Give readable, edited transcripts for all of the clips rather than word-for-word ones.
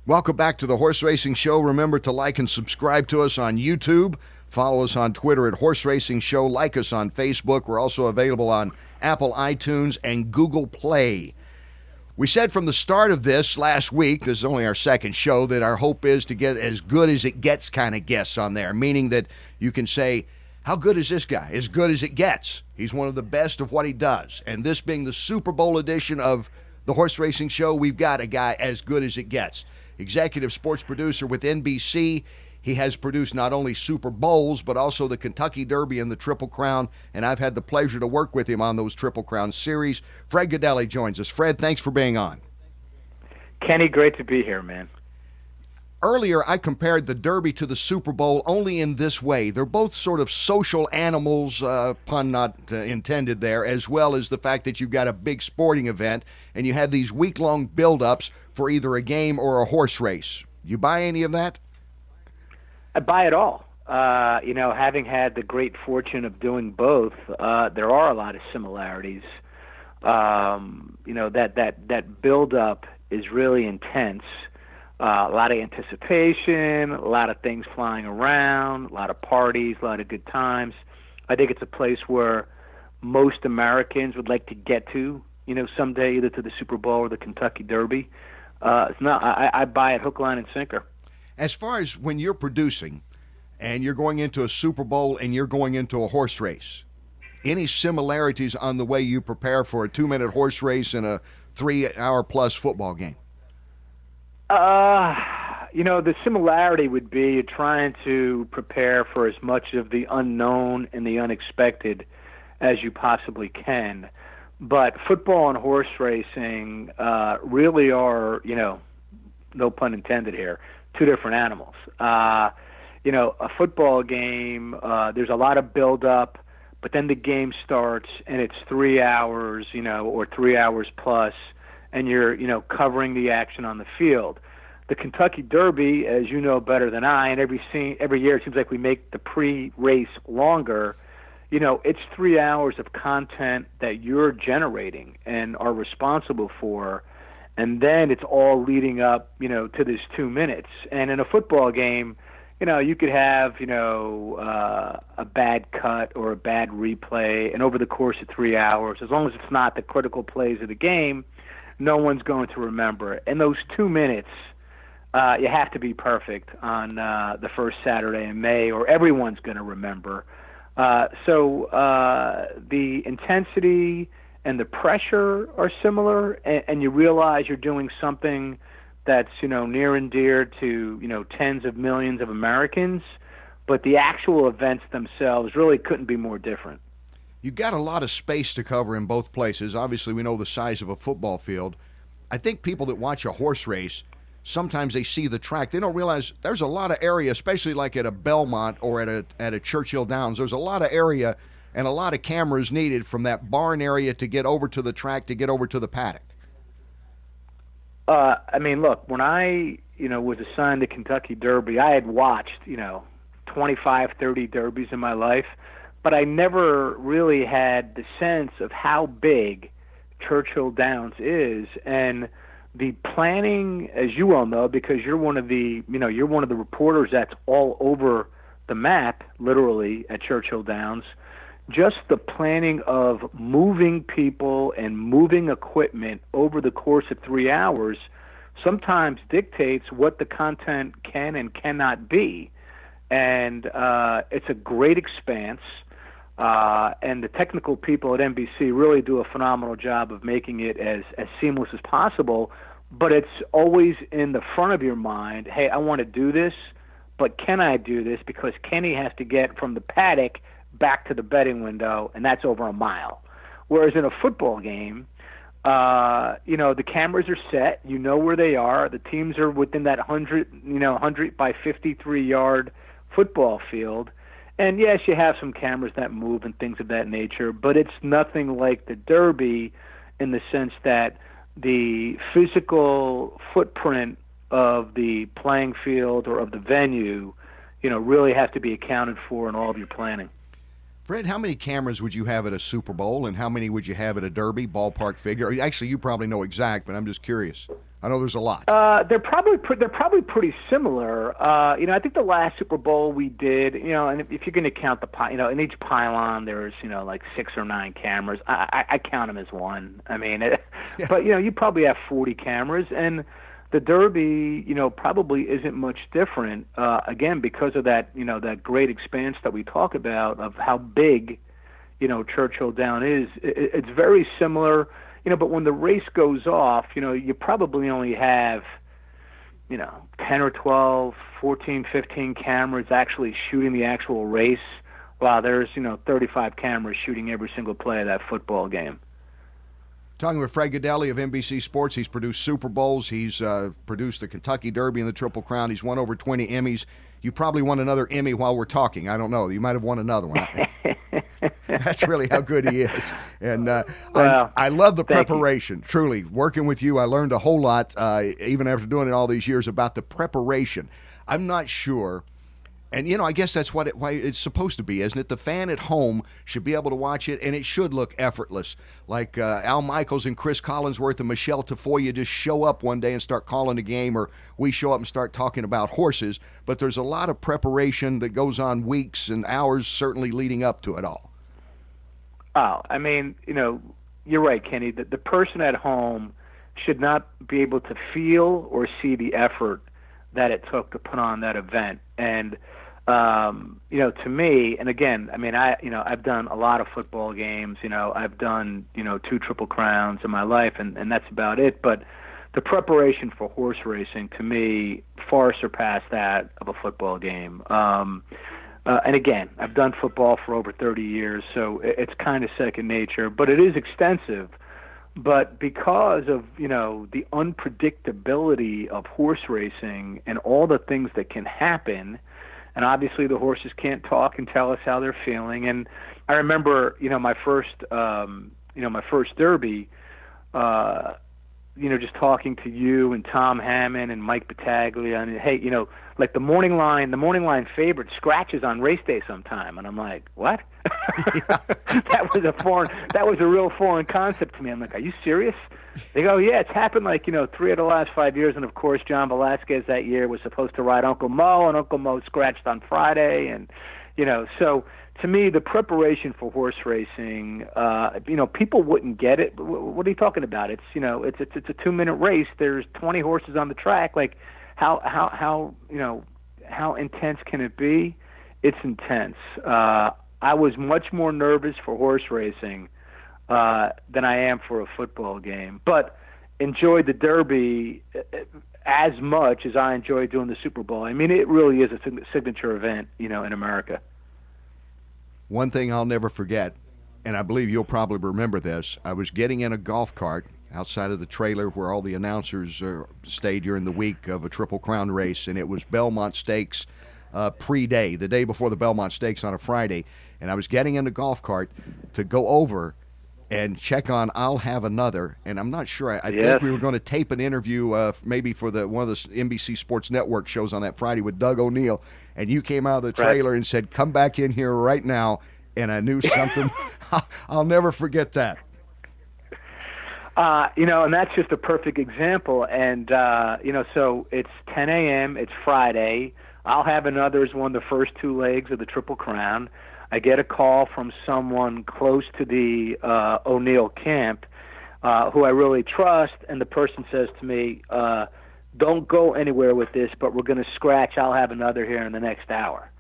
Welcome back to the Horse Racing Show. Remember to like and subscribe to us on YouTube. Follow us on Twitter at Horse Racing Show. Like us on Facebook. We're also available on Apple iTunes and Google Play. We said from the start of this last week, this is only our second show, that our hope is to get as good as it gets kind of guests on there, meaning that you can say, how good is this guy? As good as it gets. He's one of the best of what he does. And this being the Super Bowl edition of the Horse Racing Show, we've got a guy as good as it gets. Executive sports producer with NBC. He has produced not only Super Bowls, but also the Kentucky Derby and the Triple Crown, and I've had the pleasure to work with him on those Triple Crown series. Fred Gaudelli joins us. Fred, thanks for being on. Kenny, great to be here, man. Earlier, I compared the Derby to the Super Bowl only in this way. They're both sort of social animals, pun not intended there, as well as the fact that you've got a big sporting event, and you have these week-long build-ups for either a game or a horse race. You buy any of that? I buy it all. Having had the great fortune of doing both, there are a lot of similarities. That build-up is really intense. A lot of anticipation, a lot of things flying around, a lot of parties, a lot of good times. I think it's a place where most Americans would like to get to, someday, either to the Super Bowl or the Kentucky Derby. I buy it hook, line, and sinker. As far as when you're producing and you're going into a Super Bowl and you're going into a horse race, any similarities on the way you prepare for a 2-minute horse race and a 3-hour-plus football game? The similarity would be you're trying to prepare for as much of the unknown and the unexpected as you possibly can. But football and horse racing really are, no pun intended here, two different animals. A football game, there's a lot of build-up, but then the game starts and it's 3 hours, or 3 hours plus, and you're, covering the action on the field. The Kentucky Derby, as you know better than I, and every year it seems like we make the pre-race longer. It's 3 hours of content that you're generating and are responsible for, and then it's all leading up, to this 2 minutes. And in a football game, you could have, a bad cut or a bad replay, and over the course of 3 hours, as long as it's not the critical plays of the game, no one's going to remember it. And those 2 minutes, you have to be perfect on the first Saturday in May, or everyone's going to remember. So the intensity and the pressure are similar, and you realize you're doing something that's, near and dear to, tens of millions of Americans, but the actual events themselves really couldn't be more different. You've got a lot of space to cover in both places. Obviously, we know the size of a football field. I think people that watch a horse race, sometimes they see the track. They don't realize there's a lot of area, especially like at a Belmont or at a Churchill Downs. There's a lot of area and a lot of cameras needed from that barn area to get over to the track, to get over to the paddock. Look, when I, was assigned the Kentucky Derby, I had watched, 25, 30 derbies in my life, but I never really had the sense of how big Churchill Downs is. And the planning, as you well know, because you're one of the reporters that's all over the map, literally, at Churchill Downs, just the planning of moving people and moving equipment over the course of 3 hours sometimes dictates what the content can and cannot be. And it's a great expanse. And the technical people at NBC really do a phenomenal job of making it as seamless as possible. But it's always in the front of your mind, hey, I want to do this, but can I do this? Because Kenny has to get from the paddock back to the betting window, and that's over a mile. Whereas in a football game, the cameras are set. You know where they are. The teams are within that 100 by 53-yard football field. And yes, you have some cameras that move and things of that nature, but it's nothing like the Derby in the sense that the physical footprint of the playing field or of the venue, really has to be accounted for in all of your planning. Fred, how many cameras would you have at a Super Bowl, and how many would you have at a Derby, ballpark figure? Actually, you probably know exact, but I'm just curious. I know there's a lot. They're probably pretty similar. I think the last Super Bowl we did, and if you're going to count in each pylon there's like 6 or 9 cameras. I count them as one. I mean, Yeah. but you probably have 40 cameras, and the Derby, probably isn't much different. Again, because of that, that great expanse that we talk about of how big, Churchill Down is. It's very similar. But when the race goes off, you probably only have, 10 or 12, 14, 15 cameras actually shooting the actual race, while there's, 35 cameras shooting every single play of that football game. Talking with Fred Gaudelli of NBC Sports. He's produced Super Bowls. He's produced the Kentucky Derby and the Triple Crown. He's won over 20 Emmys. You probably won another Emmy while we're talking. I don't know. You might have won another one. That's really how good he is. And I love the preparation. Truly, working with you, I learned a whole lot, even after doing it all these years, about the preparation. I'm not sure. And, I guess that's why it's supposed to be, isn't it? The fan at home should be able to watch it, and it should look effortless. Like Al Michaels and Chris Collinsworth and Michelle Tafoya just show up one day and start calling a game, or we show up and start talking about horses. But there's a lot of preparation that goes on weeks and hours, certainly leading up to it all. Oh, I mean, you're right, Kenny. The person at home should not be able to feel or see the effort that it took to put on that event. And to me, and again, I mean, I've done a lot of football games. I've done 2 Triple Crowns in my life, and that's about it. But the preparation for horse racing, to me, far surpassed that of a football game. And again, I've done football for over 30 years, so it's kind of second nature. But it is extensive. But because of, the unpredictability of horse racing and all the things that can happen, and obviously the horses can't talk and tell us how they're feeling. And I remember, my first Derby, just talking to you and Tom Hammond and Mike Battaglia, and hey, like the morning line favorite scratches on race day sometime, and I'm like, what? Yeah. That was a real foreign concept to me. I'm like, are you serious? They go, yeah, it's happened like 3 of the last 5 years, and of course John Velasquez that year was supposed to ride Uncle Mo, and Uncle Mo scratched on Friday, and so to me the preparation for horse racing, people wouldn't get it. What are you talking about? It's it's a 2-minute race. There's 20 horses on the track. Like how intense can it be? It's intense. I was much more nervous for horse racing than I am for a football game, but enjoyed the Derby as much as I enjoyed doing the Super Bowl. I mean, it really is a signature event, in America. One thing I'll never forget, and I believe you'll probably remember this, I was getting in a golf cart outside of the trailer where all the announcers stayed during the week of a Triple Crown race, and it was Belmont Stakes pre-day, the day before the Belmont Stakes on a Friday, and I was getting in the golf cart to go over and check on I'll Have Another, and I'm not sure. I think we were going to tape an interview maybe for one of the NBC Sports Network shows on that Friday with Doug O'Neill, and you came out of the trailer and said, come back in here right now, and I knew something. I'll never forget that. And that's just a perfect example, and, so it's 10 a.m., it's Friday, I'll Have Another is one of the first 2 legs of the Triple Crown. I get a call from someone close to the O'Neill camp who I really trust, and the person says to me, don't go anywhere with this, but we're going to scratch I'll Have Another here in the next hour.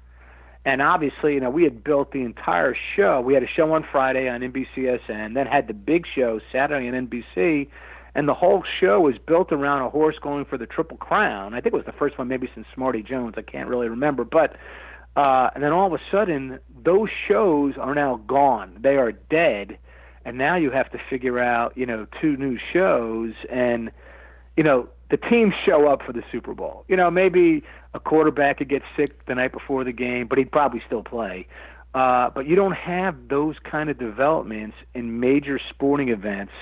And obviously, we had built the entire show. We had a show on Friday on NBCSN, then had the big show Saturday on NBC, and the whole show was built around a horse going for the Triple Crown. I think it was the first one maybe since Smarty Jones. I can't really remember, but and then all of a sudden, those shows are now gone. They are dead, and now you have to figure out, 2 new shows, and, the teams show up for the Super Bowl. Maybe a quarterback could get sick the night before the game, but he'd probably still play. But you don't have those kind of developments in major sporting events,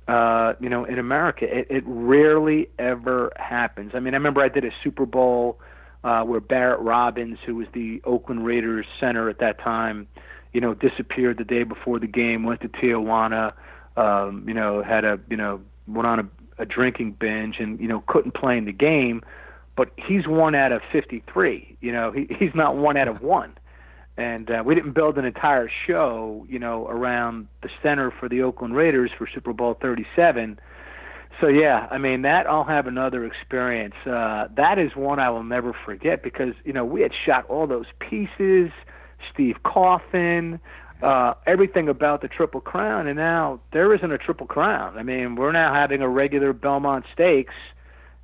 in America. It rarely ever happens. I mean, I remember I did a Super Bowl where Barrett Robbins, who was the Oakland Raiders center at that time, disappeared the day before the game, went to Tijuana, went on a drinking binge and couldn't play in the game, but he's 1 out of 53. He's not 1 out of 1. And we didn't build an entire show, around the center for the Oakland Raiders for Super Bowl 37. So, yeah, I mean, that I'll have another experience. That is one I will never forget because, we had shot all those pieces, Steve Coffin, everything about the Triple Crown, and now there isn't a Triple Crown. I mean, we're now having a regular Belmont Stakes,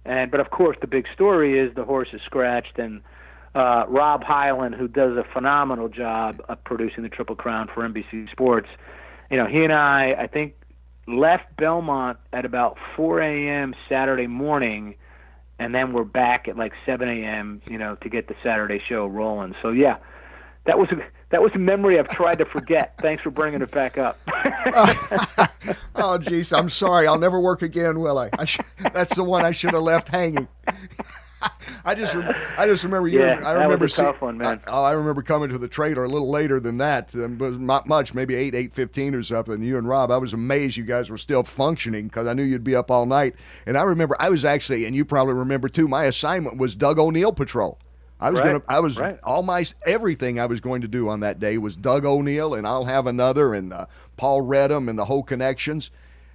but of course the big story is the horse is scratched, and Rob Hyland, who does a phenomenal job of producing the Triple Crown for NBC Sports, he and I think, left Belmont at about 4 a.m. Saturday morning, and then we're back at like 7 a.m., to get the Saturday show rolling. So, yeah, that was a memory I've tried to forget. Thanks for bringing it back up. Oh, geez, I'm sorry. I'll never work again, will I? That's the one I should have left hanging. I just remember you. Yeah, I remember that was a tough one, man. I remember coming to the trailer a little later than that, but not much, maybe 8:15 or something. You and Rob, I was amazed you guys were still functioning because I knew you'd be up all night. And I remember I was actually, and you probably remember too, my assignment was Doug O'Neill Patrol. Everything I was going to do on that day was Doug O'Neill, and I'll have another, and Paul Redham and the whole connections.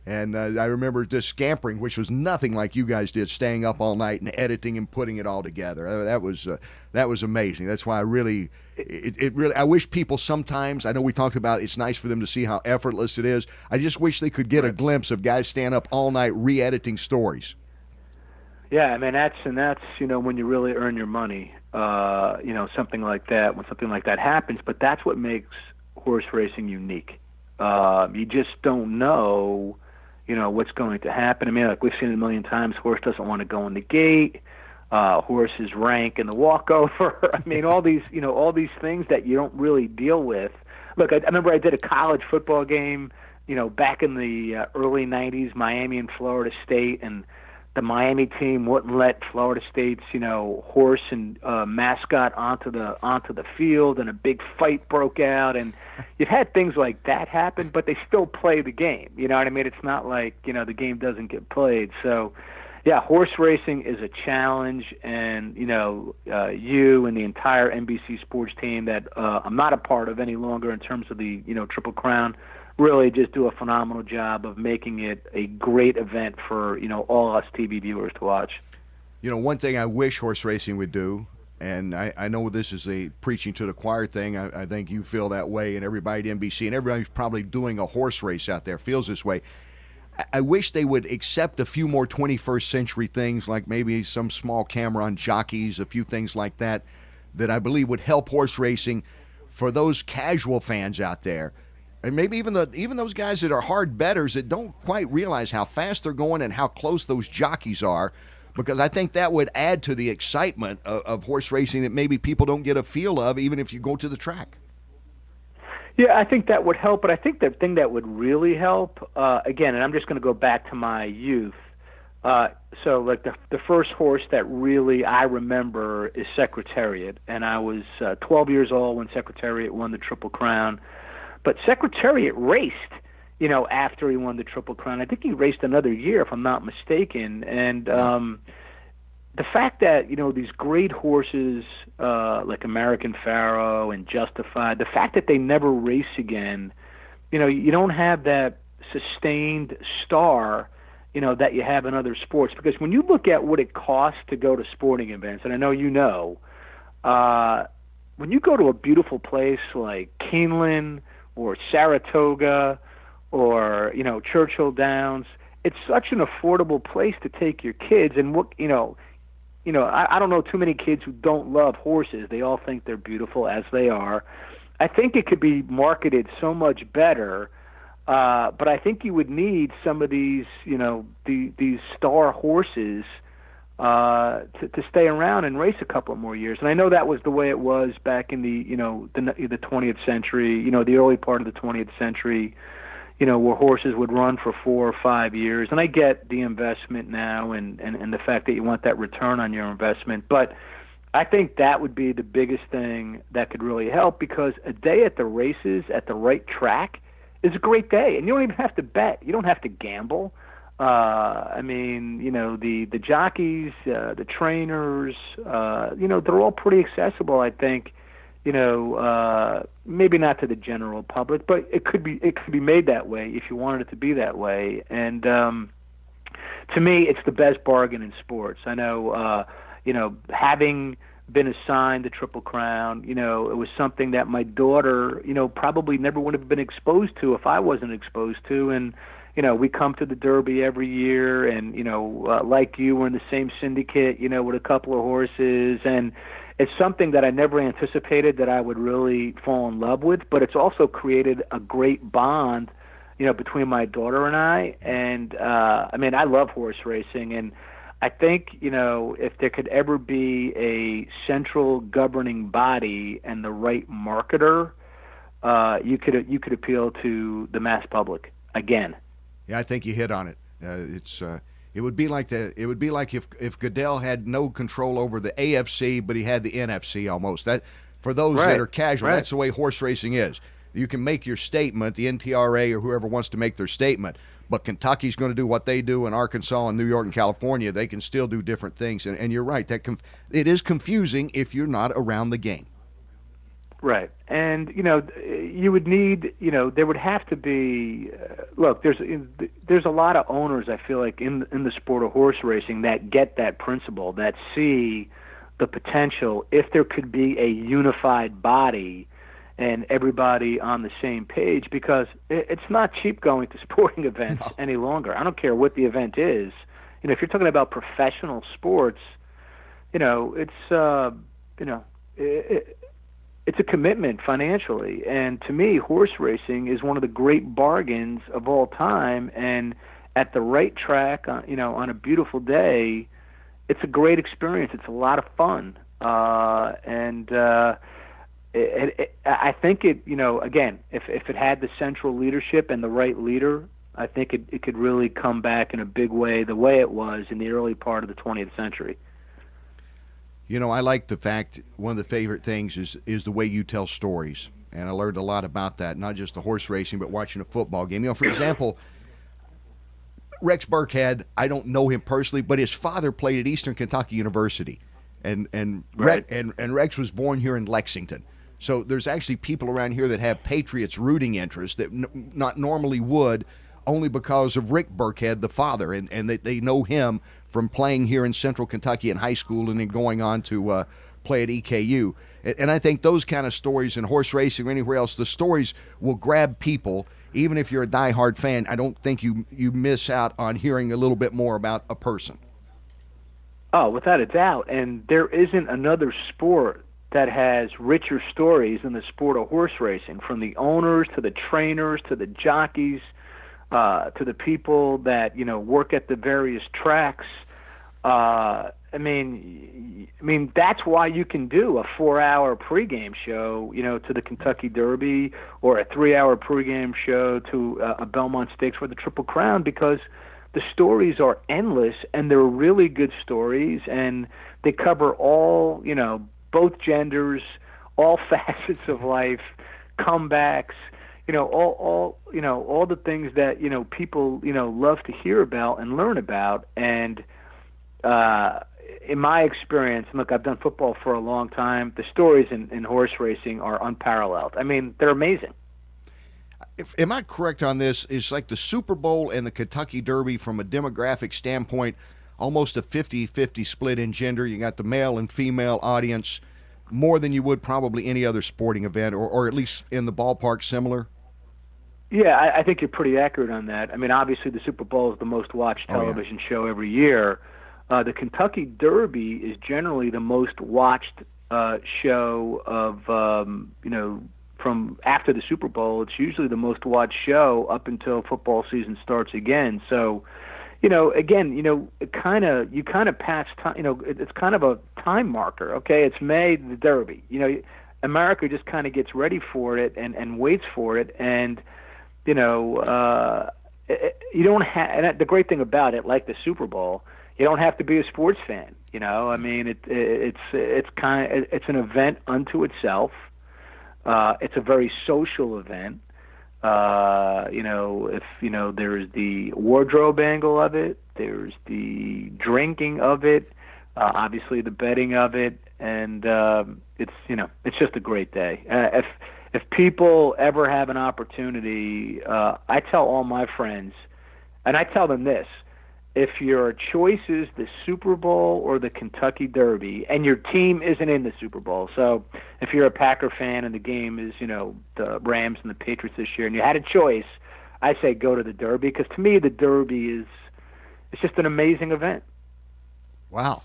And I remember just scampering, which was nothing like you guys did, staying up all night and editing and putting it all together. That was amazing. That's why I really, I wish people sometimes, I know we talked about it's nice for them to see how effortless it is. I just wish they could get a glimpse of guys staying up all night re-editing stories. Yeah, I mean, that's when you really earn your money, something like that, when something like that happens. But that's what makes horse racing unique. You just don't know, what's going to happen. I mean, like we've seen it a million times, horse doesn't want to go in the gate, horses rank in the walkover. I mean, all these things that you don't really deal with. Look, I remember I did a college football game, back in the early 90s, Miami and Florida State, and the Miami team wouldn't let Florida State's, horse and mascot onto the field, and a big fight broke out. And you've had things like that happen, but they still play the game. You know what I mean? It's not like the game doesn't get played. So, yeah, horse racing is a challenge, and you and the entire NBC Sports team that I'm not a part of any longer in terms of the Triple Crown, really just do a phenomenal job of making it a great event for, all us TV viewers to watch. One thing I wish horse racing would do, and I know this is a preaching to the choir thing, I think you feel that way, and everybody at NBC, and everybody's probably doing a horse race out there feels this way. I wish they would accept a few more 21st century things, like maybe some small camera on jockeys, a few things like that I believe would help horse racing for those casual fans out there. And maybe even those guys that are hard bettors that don't quite realize how fast they're going and how close those jockeys are, because I think that would add to the excitement of horse racing that maybe people don't get a feel of even if you go to the track. Yeah, I think that would help, but I think the thing that would really help, again, and I'm just going to go back to my youth, so like the first horse that really I remember is Secretariat, and I was 12 years old when Secretariat won the Triple Crown. But Secretariat raced, after he won the Triple Crown. I think he raced another year, if I'm not mistaken. And the fact that, these great horses like American Pharoah and Justified, the fact that they never race again, you don't have that sustained star, that you have in other sports. Because when you look at what it costs to go to sporting events, and I know when you go to a beautiful place like Keeneland, or Saratoga, or Churchill Downs, it's such an affordable place to take your kids. And I don't know too many kids who don't love horses. They all think they're beautiful as they are. I think it could be marketed so much better, but I think you would need some of these these star horses to stay around and race a couple more years. And I know that was the way it was back in the 20th century, the early part of the 20th century, where horses would run for 4 or 5 years. And I get the investment now and the fact that you want that return on your investment. But I think that would be the biggest thing that could really help, because a day at the races at the right track is a great day. And you don't even have to bet. You don't have to gamble. I mean, the jockeys, the trainers, they're all pretty accessible, I think. Maybe not to the general public, but it could be made that way if you wanted it to be that way. And to me, it's the best bargain in sports. I know, having been assigned the Triple Crown, it was something that my daughter, probably never would have been exposed to if I wasn't exposed to. And we come to the Derby every year, and like you, we're in the same syndicate, with a couple of horses, and it's something that I never anticipated that I would really fall in love with. But it's also created a great bond, between my daughter and I. And I love horse racing, and I think if there could ever be a central governing body and the right marketer, you could appeal to the mass public again. Yeah, I think you hit on it. It would be like if Goodell had no control over the AFC, but he had the NFC almost. That for those that are casual, that's the way horse racing is. You can make your statement, the NTRA or whoever wants to make their statement, but Kentucky's going to do what they do, and Arkansas and New York and California, they can still do different things. And you're right, it is confusing if you're not around the game. Right. And, you would need, there would have to be, look, there's a lot of owners, I feel like, in the sport of horse racing that get that principle, that see the potential if there could be a unified body and everybody on the same page, because it's not cheap going to sporting events any longer. I don't care what the event is. If you're talking about professional sports, it's it's a commitment financially. And to me, horse racing is one of the great bargains of all time. And at the right track, on a beautiful day, it's a great experience. It's a lot of fun. I think again, if it had the central leadership and the right leader, I think it could really come back in a big way, the way it was in the early part of the 20th century. I like the fact one of the favorite things is the way you tell stories. And I learned a lot about that, not just the horse racing, but watching a football game. For example, Rex Burkhead, I don't know him personally, but his father played at Eastern Kentucky University. And Right. Rex was born here in Lexington. So there's actually people around here that have Patriots rooting interest that not normally would, only because of Rick Burkhead, the father, and they know him from playing here in Central Kentucky in high school and then going on to play at EKU. And I think those kind of stories in horse racing or anywhere else, the stories will grab people. Even if you're a diehard fan, I don't think you miss out on hearing a little bit more about a person. Oh, without a doubt. And there isn't another sport that has richer stories than the sport of horse racing, from the owners to the trainers to the jockeys to the people that work at the various tracks. I mean that's why you can do a 4-hour pregame show, to the Kentucky Derby, or a 3-hour pregame show to a Belmont Stakes for the Triple Crown, because the stories are endless and they're really good stories, and they cover all, both genders, all facets of life, comebacks, all the things that, people, love to hear about and learn about. And in my experience, look, I've done football for a long time, the stories in horse racing are unparalleled. I mean, they're amazing. Am I correct on this? It's like the Super Bowl and the Kentucky Derby, from a demographic standpoint, almost a 50-50 split in gender. You got the male and female audience more than you would probably any other sporting event, or at least in the ballpark similar? Yeah, I think you're pretty accurate on that. I mean, obviously the Super Bowl is the most watched television show every year. The Kentucky Derby is generally the most watched show of, from after the Super Bowl. It's usually the most watched show up until football season starts again. So, again, you kind of pass time. It's kind of a time marker. Okay, it's May, the Derby. America just kind of gets ready for it and waits for it, and you don't have. And the great thing about it, like the Super Bowl, you don't have to be a sports fan. I mean, it's an event unto itself. It's a very social event. If there's the wardrobe angle of it, there's the drinking of it, obviously the betting of it, and it's just a great day. If people ever have an opportunity, I tell all my friends, and I tell them this: if your choice is the Super Bowl or the Kentucky Derby, and your team isn't in the Super Bowl, so if you're a Packer fan and the game is, the Rams and the Patriots this year, and you had a choice, I say go to the Derby, because to me the Derby it's just an amazing event. Wow.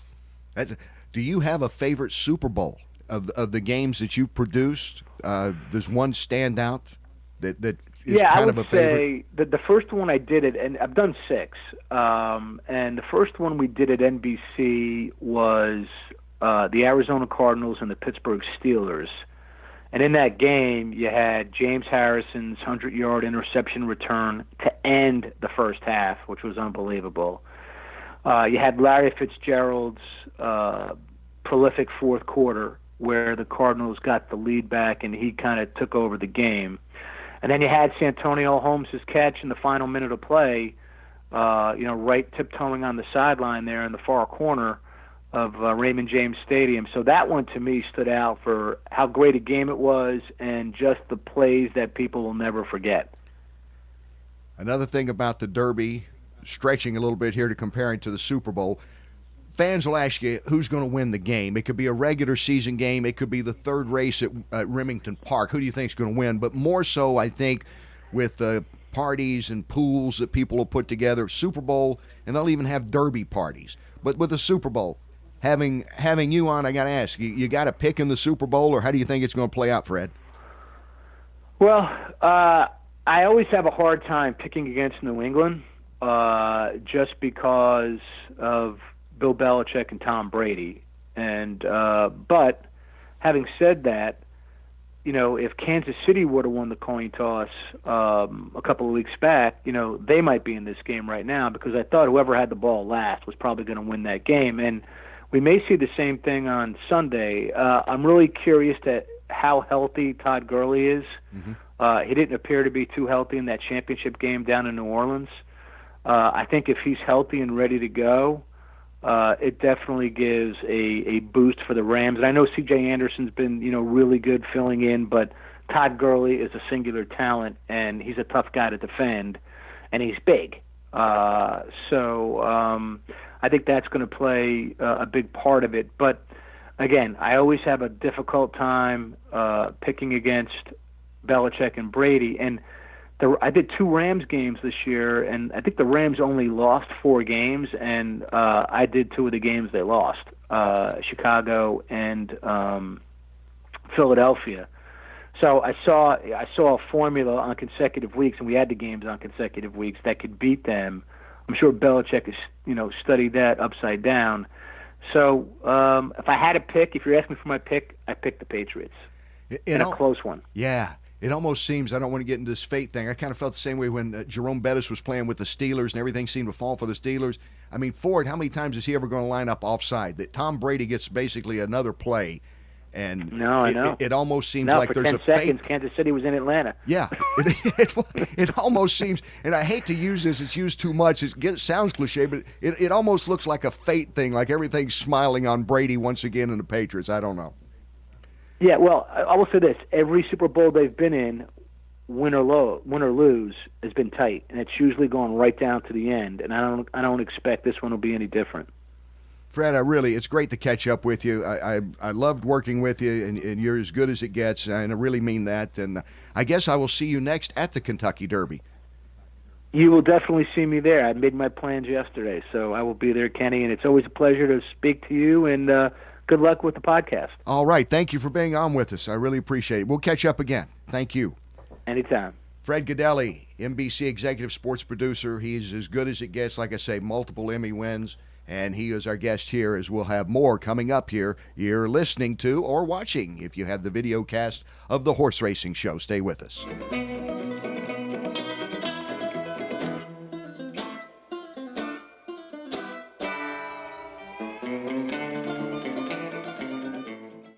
Do you have a favorite Super Bowl of the games that you've produced? Does one stand out that is kind of a favorite? I would say that the first one I did it, and I've done 6, and the first one we did at NBC was the Arizona Cardinals and the Pittsburgh Steelers. And in that game, you had James Harrison's 100-yard interception return to end the first half, which was unbelievable. You had Larry Fitzgerald's prolific fourth quarter, where the Cardinals got the lead back and he kind of took over the game. And then you had Santonio Holmes' catch in the final minute of play, right tiptoeing on the sideline there in the far corner of Raymond James Stadium. So that one to me stood out for how great a game it was and just the plays that people will never forget. Another thing about the Derby, stretching a little bit here to compare it to the Super Bowl, fans will ask you who's going to win the game. It could be a regular season game. It could be the third race at Remington Park. Who do you think is going to win? But more so, I think, with the parties and pools that people will put together, Super Bowl, and they'll even have Derby parties. But with the Super Bowl, having you on, I got to ask, you got to pick in the Super Bowl, or how do you think it's going to play out, Fred? Well, I always have a hard time picking against New England just because of Bill Belichick and Tom Brady. But having said that, if Kansas City would have won the coin toss a couple of weeks back, they might be in this game right now, because I thought whoever had the ball last was probably going to win that game. And we may see the same thing on Sunday. I'm really curious to how healthy Todd Gurley is. Mm-hmm. He didn't appear to be too healthy in that championship game down in New Orleans. I think if he's healthy and ready to go, it definitely gives a boost for the Rams. And I know C.J. Anderson's been, really good filling in, but Todd Gurley is a singular talent, and he's a tough guy to defend, and he's big. So I think that's going to play a big part of it. But, again, I always have a difficult time picking against Belichick and Brady. And I did 2 Rams games this year, and I think the Rams only lost 4 games, and I did 2 of the games they lost, Chicago and Philadelphia. So I saw a formula on consecutive weeks, and we had the games on consecutive weeks that could beat them. I'm sure Belichick has studied that upside down. So if I had to pick, if you're asking for my pick, I pick the Patriots in a close one. Yeah. It almost seems, I don't want to get into this fate thing, I kind of felt the same way when Jerome Bettis was playing with the Steelers and everything seemed to fall for the Steelers. I mean, Ford, how many times is he ever going to line up offside? That Tom Brady gets basically another play, and I know. It almost seems like there's a fate. For 10 seconds, Kansas City was in Atlanta. Yeah, it almost seems, and I hate to use this, it's used too much, it sounds cliche, but it almost looks like a fate thing, like everything's smiling on Brady once again in the Patriots. I don't know. Yeah, well, I will say this: every Super Bowl they've been in, win or lose, has been tight, and it's usually going right down to the end. And I don't expect this one will be any different. Fred, it's great to catch up with you. I loved working with you, and you're as good as it gets, and I really mean that. And I guess I will see you next at the Kentucky Derby. You will definitely see me there. I made my plans yesterday, so I will be there, Kenny. And it's always a pleasure to speak to you, and good luck with the podcast. All right. Thank you for being on with us. I really appreciate it. We'll catch up again. Thank you. Anytime. Fred Gaudelli, NBC executive sports producer. He's as good as it gets. Like I say, multiple Emmy wins. And he is our guest here, as we'll have more coming up here. You're listening to or watching, if you have the video cast of the Horse Racing Show. Stay with us.